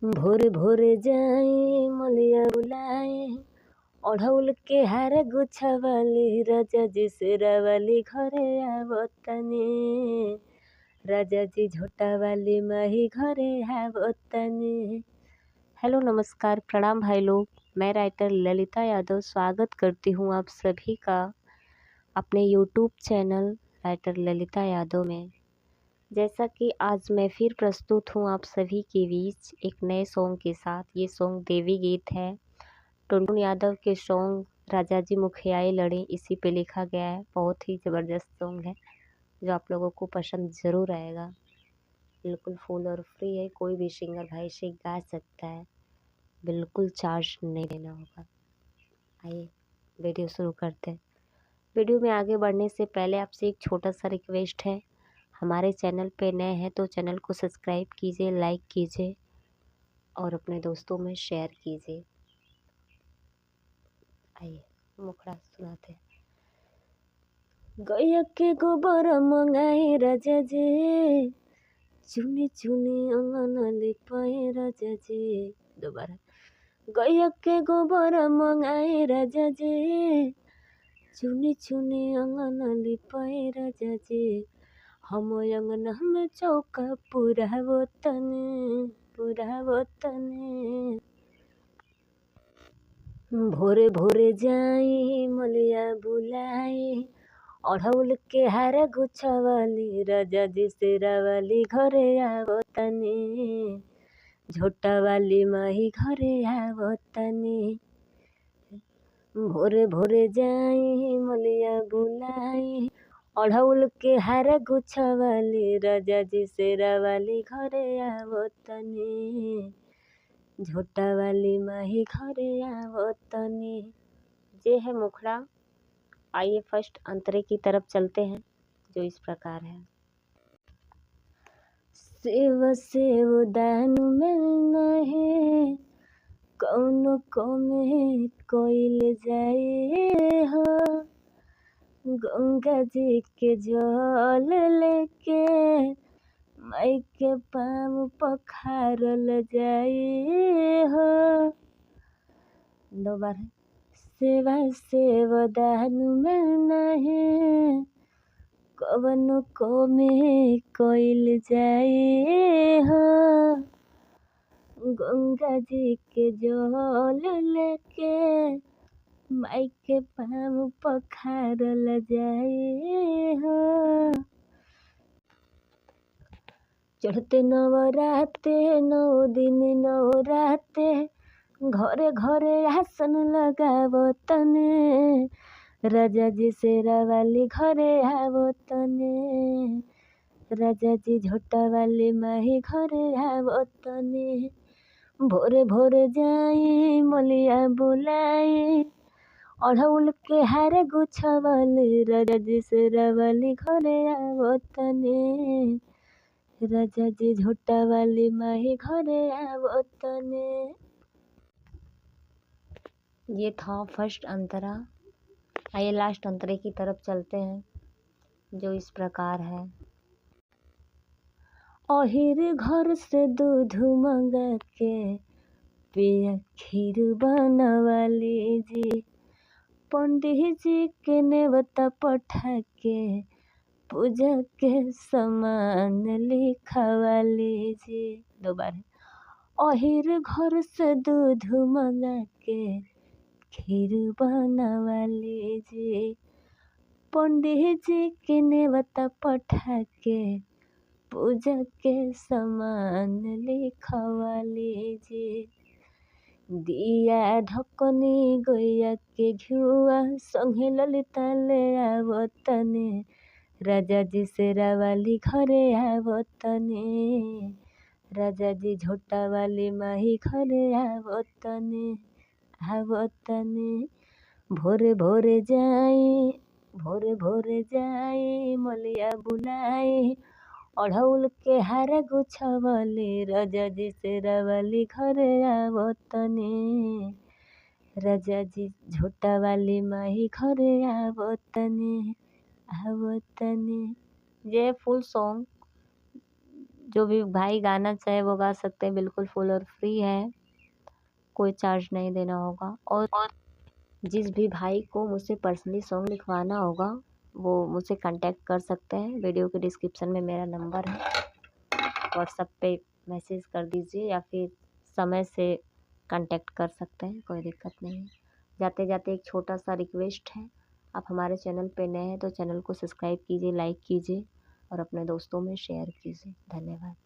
भोरे भोरे जाई मलिया बुलाए, ओढ़ौल के हार गुछवाली, राजा जी शेरा वाली घरे आवतने, राजा जी झोटा वाली माही घरे आवतने। हेलो नमस्कार प्रणाम भाई लोग, मैं राइटर ललिता यादव स्वागत करती हूँ आप सभी का अपने YouTube channel writer Lalita Yadav में। जैसा कि आज मैं फिर प्रस्तुत हूँ आप सभी के बीच एक नए सॉन्ग के साथ। ये सॉन्ग देवी गीत है, टुनटुन यादव के सॉन्ग राजा जी मुखियाए लड़े इसी पे लिखा गया है। बहुत ही ज़बरदस्त सॉन्ग है जो आप लोगों को पसंद ज़रूर आएगा। बिल्कुल फुल और फ्री है, कोई भी सिंगर भाई से गा सकता है, बिल्कुल चार्ज नहीं देना होगा। आइए वीडियो शुरू करते हैं। वीडियो में आगे बढ़ने से पहले आपसे एक छोटा सा रिक्वेस्ट है, हमारे चैनल पे नए हैं तो चैनल को सब्सक्राइब कीजिए, लाइक कीजिए और अपने दोस्तों में शेयर कीजिए। आइए मुखड़ा सुनाते हैं। गैया के गोबर मंगाए राजा जी, चुनी चुनी अंगन लिपाए राजा जी। दोबारा। गैया के गोबर मंगाए राजा जी, चुनी चुनी अंगन लिपाए राजा जी। हम अंगना में चौका पुरावो तने। भोरे भोरे जाई मलिया बुलाई, ओढ़ौल के हार गुछवाली, राजा जी शेरा वाली घरे आवतने, झोटा वाली माही घरे आवतने। भोरे भोरे जाई मलिया बुलाई, ओढ़ौल के हार गुछवाली, राजा जी शेरा वाली घरे आवतने, झोटा वाली माही घरे आवतने। ये है मुखड़ा। आइए फर्स्ट अंतरे की तरफ चलते हैं जो इस प्रकार है। सेव सेव दान मिलना है, कौनो कौमे कोइल जाए हो, गंगा जी के जल लेके माई के पाँव पखारल जाए हो। दोबारा। सेवा सेव दान मिलना है, कवनो कौमे कोइल जाए हो, गंगा जी के जल लेके माई के पाँव पखारल जाए हो। चढ़ते नवराते 9 दिन नवराते, घरे घरे आसन लगावतने, राजा जी शेरा वाली घरे आवतने, राजा जी झोटा वाली माही घरे आवतने। भोरे भोरे जाई मलिया बुलाई, ओढ़ौल के हार गुछवाली, राजा जी शेरा वाली घरे आवतने, राजा जी झोटा वाली माही घरे आवतने। ये था फर्स्ट अंतरा। आइए लास्ट अंतरे की तरफ चलते हैं जो इस प्रकार है। ओहिर घर से दूध मंगा के पिया खीर बनवा लीजिए, पंडित जी के नेवता पठा के पूजा के सामान लिखवा लीजिए। दोबारा। ओहिर घर से दूध मंगा के खीर बनवा लीजिए, पंडित जी के नेवता पठा के पूजा के सामान लिखवा लीजिए। दिया ढकनी गैया के घिउआ, संगे ललिता ले आवतने, राजा जी शेरा वाली घरे आवतने, राजा जी झोटा वाली माही घरे आवतने। भोरे भोरे जाई मलिया बुलाई, ओढ़ौल के हार गुछवाली, राजा जी शेरा वाली घरे आवतने, राजा जी झोटा वाली माही घरे आवतने। ये फुल सॉन्ग जो भी भाई गाना चाहे वो गा सकते हैं, बिल्कुल फुल और फ्री है, कोई चार्ज नहीं देना होगा। और जिस भी भाई को मुझसे पर्सनली सॉन्ग लिखवाना होगा वो मुझसे कांटेक्ट कर सकते हैं। वीडियो के डिस्क्रिप्शन में मेरा नंबर है, व्हाट्सएप पे मैसेज कर दीजिए या फिर समय से कांटेक्ट कर सकते हैं, कोई दिक्कत नहीं है। जाते जाते एक छोटा सा रिक्वेस्ट है, आप हमारे चैनल पे नए हैं तो चैनल को सब्सक्राइब कीजिए, लाइक कीजिए और अपने दोस्तों में शेयर कीजिए। धन्यवाद।